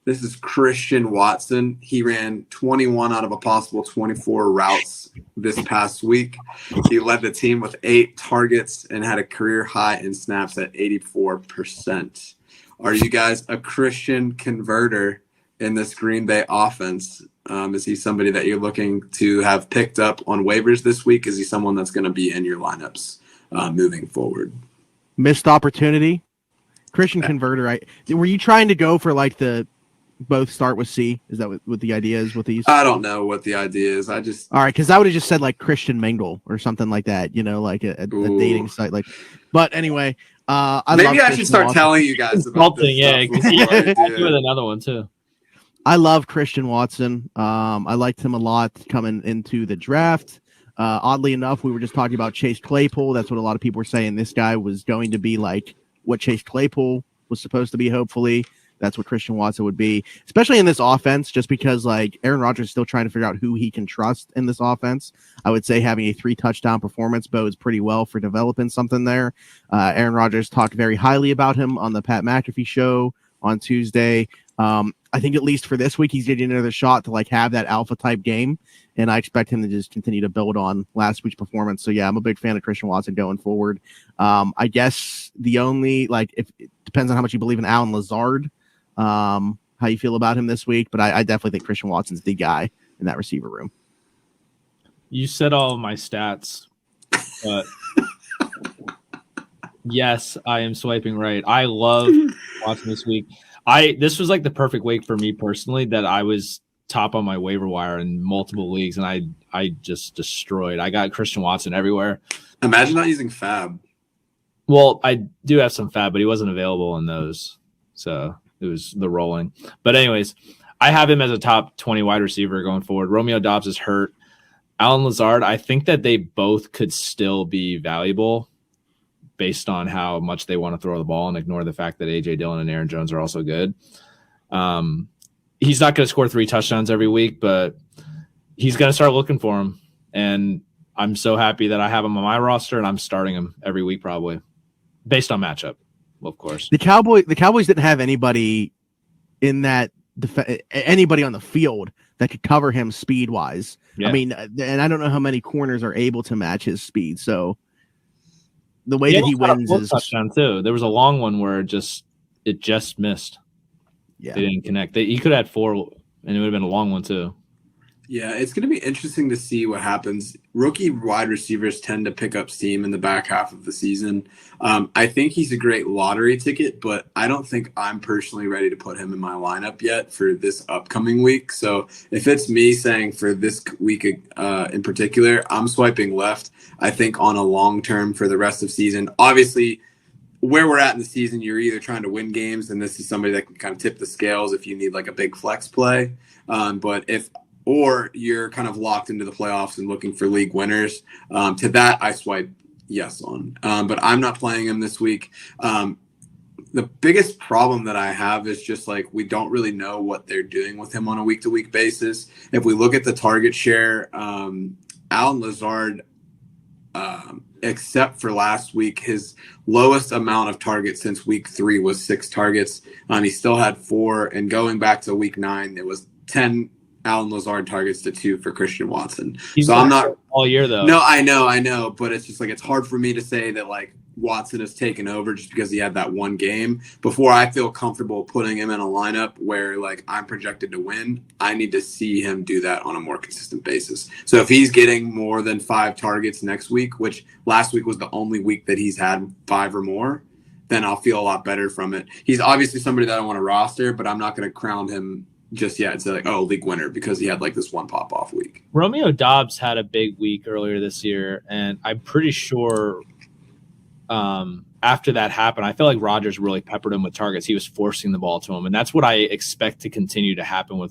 This is Christian Watson. He ran 21 out of a possible 24 routes this past week. He led the team with 8 targets and had a career high in snaps at 84%. Are you guys a Christian converter in this Green Bay offense? Is he somebody that you're looking to have picked up on waivers this week? Is he someone that's going to be in your lineups moving forward? Missed opportunity. Christian converter. Were you trying to go for like the both start with C? Is that what the idea is with these? I don't know what the idea is. All right, because I would have just said like Christian Mingle or something like that. Like a dating site. Like, but anyway, maybe I should start telling you guys about this. Yeah, with another one too. I love Christian Watson. I liked him a lot coming into the draft. Oddly enough, we were just talking about Chase Claypool. That's what a lot of people were saying. This guy was going to be like what Chase Claypool was supposed to be, hopefully. That's what Christian Watson would be, especially in this offense, just because like Aaron Rodgers is still trying to figure out who he can trust in this offense. I would say having a 3-touchdown performance bodes pretty well for developing something there. Aaron Rodgers talked very highly about him on the Pat McAfee show on Tuesday. I think at least for this week, he's getting another shot to like have that alpha type game. And I expect him to just continue to build on last week's performance. So yeah, I'm a big fan of Christian Watson going forward. I guess the only if it depends on how much you believe in Allen Lazard, how you feel about him this week, but I definitely think Christian Watson's the guy in that receiver room. You said all of my stats, but yes, I am swiping right. I love Watson this week. This was like the perfect week for me personally that I was top on my waiver wire in multiple leagues, and I just destroyed. I got Christian Watson everywhere. Imagine not using Fab. Well, I do have some Fab, but he wasn't available in those, so it was the rolling. But anyways, I have him as a top 20 wide receiver going forward. Romeo Doubs is hurt. Allen Lazard, I think that they both could still be valuable based on how much they want to throw the ball and ignore the fact that A.J. Dillon and Aaron Jones are also good. He's not going to score 3 touchdowns every week, but he's going to start looking for him. And I'm so happy that I have him on my roster, and I'm starting him every week probably based on matchup, of course. The Cowboys didn't have anybody in that anybody on the field that could cover him speed wise. Yeah. I mean, and I don't know how many corners are able to match his speed. So the way that he wins is touchdown too. There was a long one where it just missed. Yeah, they didn't connect. He could have had 4, and it would have been a long one too. Yeah, it's going to be interesting to see what happens. Rookie wide receivers tend to pick up steam in the back half of the season. I think he's a great lottery ticket, but I don't think I'm personally ready to put him in my lineup yet for this upcoming week. So if it's me saying for this week in particular, I'm swiping left. I think on a long term for the rest of the season, obviously where we're at in the season, you're either trying to win games, and this is somebody that can kind of tip the scales if you need like a big flex play. Or you're kind of locked into the playoffs and looking for league winners. To that, I swipe yes on. But I'm not playing him this week. The biggest problem that I have is just like we don't really know what they're doing with him on a week-to-week basis. If we look at the target share, Allen Lazard, except for last week, his lowest amount of targets since week 3 was 6 targets. He still had 4. And going back to week 9, it was 10 Allen Lazard targets to 2 for Christian Watson. So I'm not all year though. No, I know, but it's just like it's hard for me to say that like Watson has taken over just because he had that one game before I feel comfortable putting him in a lineup where like I'm projected to win. I need to see him do that on a more consistent basis. So if he's getting more than 5 targets next week, which last week was the only week that he's had 5 or more, then I'll feel a lot better from it. He's obviously somebody that I want to roster, but I'm not going to crown him just yet and say like, oh, league winner because he had like this one pop-off week. Romeo Doubs had a big week earlier this year, and I'm pretty sure after that happened, I feel like Rodgers really peppered him with targets. He was forcing the ball to him, and that's what I expect to continue to happen with